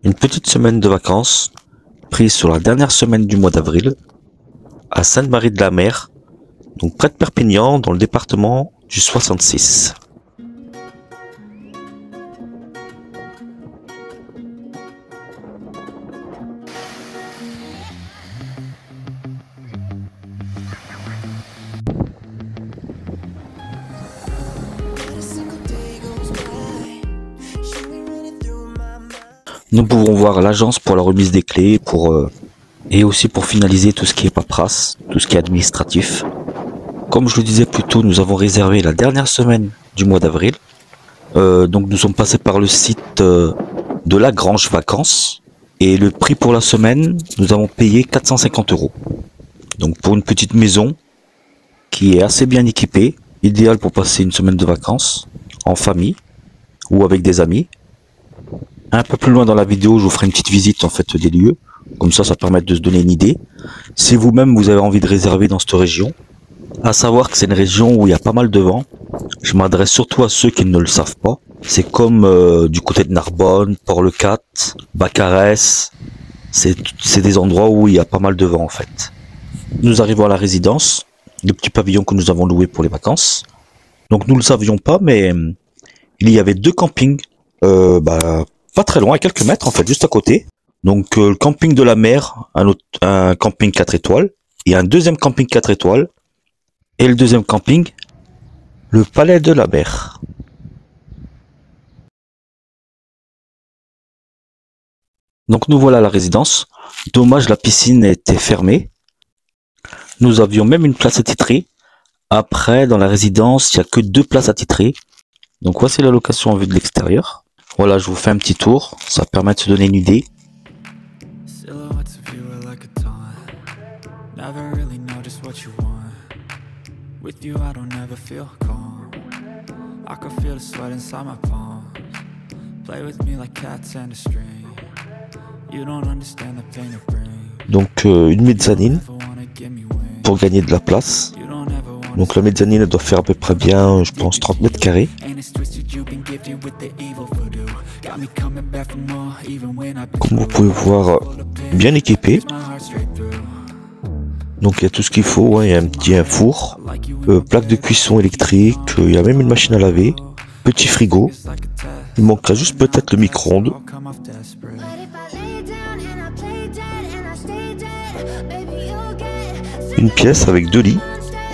Une petite semaine de vacances, prise sur la dernière semaine du mois d'avril, à Sainte-Marie-de-la-Mer, donc près de Perpignan, dans le département du 66. Nous pouvons voir l'agence pour la remise des clés, et aussi pour finaliser tout ce qui est paperasse, tout ce qui est administratif. Comme je le disais plus tôt, nous avons réservé la dernière semaine du mois d'avril. Donc nous sommes passés par le site de La Grange Vacances. Et le prix pour la semaine, nous avons payé 450 €. Donc pour une petite maison qui est assez bien équipée, idéale pour passer une semaine de vacances en famille ou avec des amis. Un peu plus loin dans la vidéo, je vous ferai une petite visite en fait des lieux. Comme ça permet de se donner une idée. Si vous-même vous avez envie de réserver dans cette région, à savoir que c'est une région où il y a pas mal de vent. Je m'adresse surtout à ceux qui ne le savent pas. C'est comme du côté de Narbonne, Port-le-Cat, Bacarès. C'est des endroits où il y a pas mal de vent en fait. Nous arrivons à la résidence, le petit pavillon que nous avons loué pour les vacances. Donc nous le savions pas, mais il y avait deux campings, pas très loin, à quelques mètres en fait, juste à côté. Donc le camping de la mer, un camping 4 étoiles, et un deuxième camping 4 étoiles, et le deuxième camping, le Palais de la Mer. Donc nous voilà à la résidence. Dommage, la piscine était fermée. Nous avions même une place attitrée. Après, dans la résidence, il n'y a que 2 places attitrées. Donc voici la location en vue de l'extérieur. Voilà, je vous fais un petit tour. Ça permet de se donner une idée. With you, I don't ever feel calm. I can feel the sweat inside my palms. Play with me like cats and a string. You don't understand the pain it brings. Donc une mezzanine pour gagner de la place. Donc la mezzanine elle doit faire à peu près bien, je pense, 30 mètres carrés. Comme vous pouvez voir, bien équipé. Donc il y a tout ce qu'il faut, hein. Il y a un four, plaque de cuisson électrique, il y a même une machine à laver, petit frigo. Il manquera juste peut-être le micro-ondes. Une pièce avec 2 lits,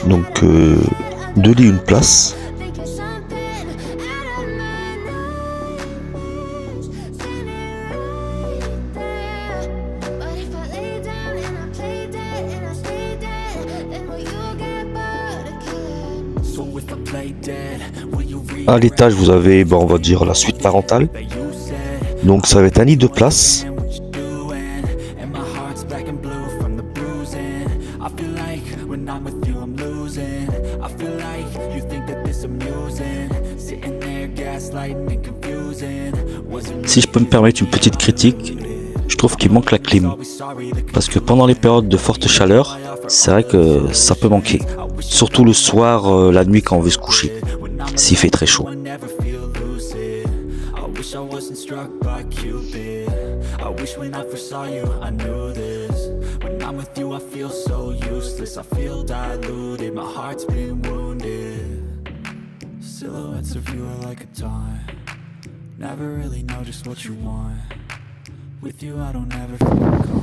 donc 2 lits, une place. À l'étage, vous avez, on va dire, la suite parentale. Donc ça va être un lit de place. Si je peux me permettre une petite critique, je trouve qu'il manque la clim. Parce que pendant les périodes de forte chaleur, c'est vrai que ça peut manquer. Surtout le soir, la nuit quand on veut se coucher, s'il fait très chaud. Silhouettes of you are like a taunt. Never really know just what you want. With you I don't ever feel calm.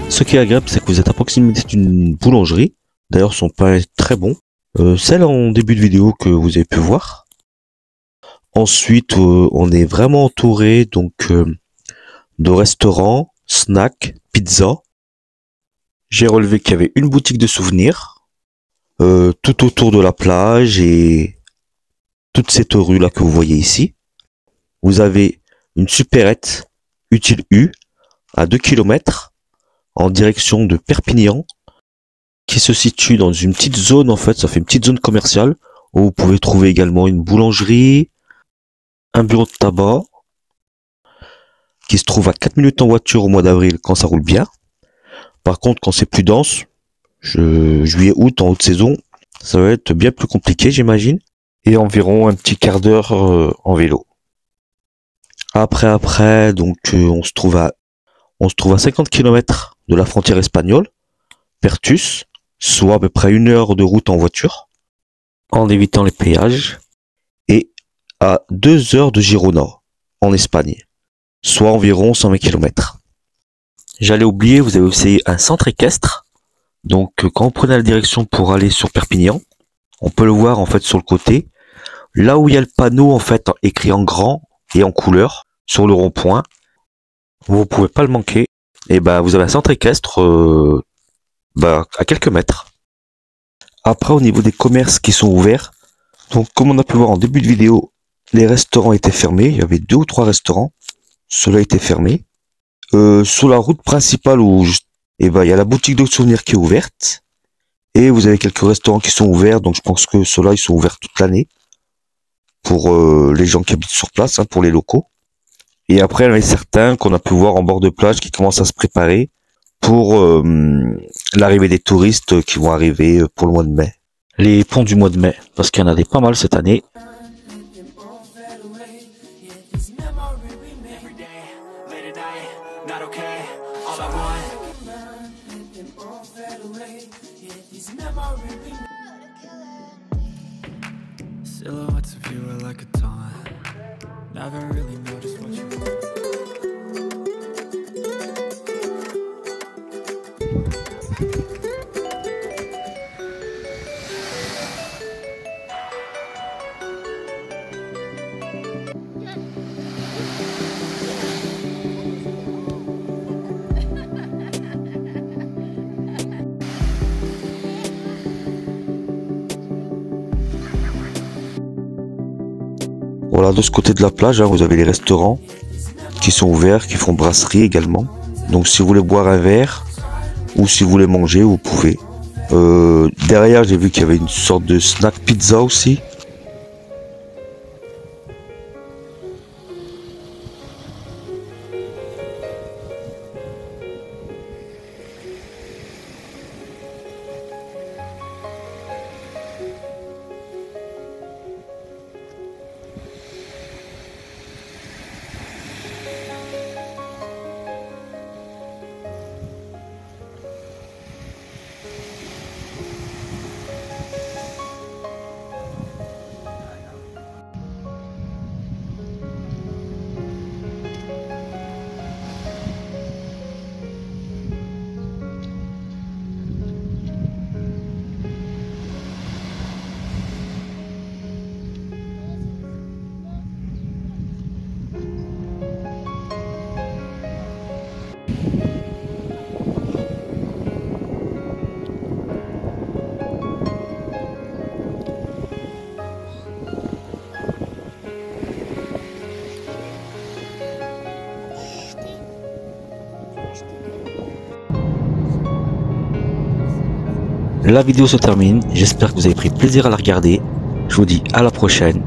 Ce qui est agréable, c'est que vous êtes à proximité d'une boulangerie. D'ailleurs, son pain est très bon. Celle en début de vidéo que vous avez pu voir. Ensuite, on est vraiment entouré donc de restaurants, snacks, pizzas. J'ai relevé qu'il y avait une boutique de souvenirs tout autour de la plage et toute cette rue là que vous voyez ici. Vous avez une supérette utile U à 2 km en direction de Perpignan, qui se situe dans une petite zone, en fait, ça fait une petite zone commerciale, où vous pouvez trouver également une boulangerie, un bureau de tabac, qui se trouve à 4 minutes en voiture au mois d'avril quand ça roule bien. Par contre, quand c'est plus dense, juillet, août, en haute saison, ça va être bien plus compliqué, j'imagine. Et environ un petit quart d'heure en vélo. Après, donc on se trouve à 50 km de la frontière espagnole, Pertus, soit à peu près 1 heure de route en voiture, en évitant les péages, et à 2 heures de Girona, en Espagne, soit environ 120 km. J'allais oublier, vous avez aussi un centre équestre. Donc quand vous prenez la direction pour aller sur Perpignan, on peut le voir en fait sur le côté, là où il y a le panneau en fait écrit en grand et en couleur sur le rond-point, vous pouvez pas le manquer. Et ben vous avez un centre équestre à quelques mètres. Après, au niveau des commerces qui sont ouverts, donc comme on a pu voir en début de vidéo, les restaurants étaient fermés. Il y avait 2 ou 3 restaurants, ceux-là étaient fermés. Sur la route principale où il y a la boutique de souvenirs qui est ouverte. Et vous avez quelques restaurants qui sont ouverts, donc je pense que ceux-là ils sont ouverts toute l'année. Pour les gens qui habitent sur place, pour les locaux. Et après, il y en a certains qu'on a pu voir en bord de plage qui commencent à se préparer pour l'arrivée des touristes qui vont arriver pour le mois de mai. Les ponts du mois de mai, parce qu'il y en a des pas mal cette année. Silhouettes of you are like a taunt. Never really know just what you want. Voilà, de ce côté de la plage, vous avez les restaurants qui sont ouverts, qui font brasserie également. Donc si vous voulez boire un verre ou si vous voulez manger, vous pouvez. Derrière, j'ai vu qu'il y avait une sorte de snack pizza aussi. La vidéo se termine, j'espère que vous avez pris plaisir à la regarder. Je vous dis à la prochaine.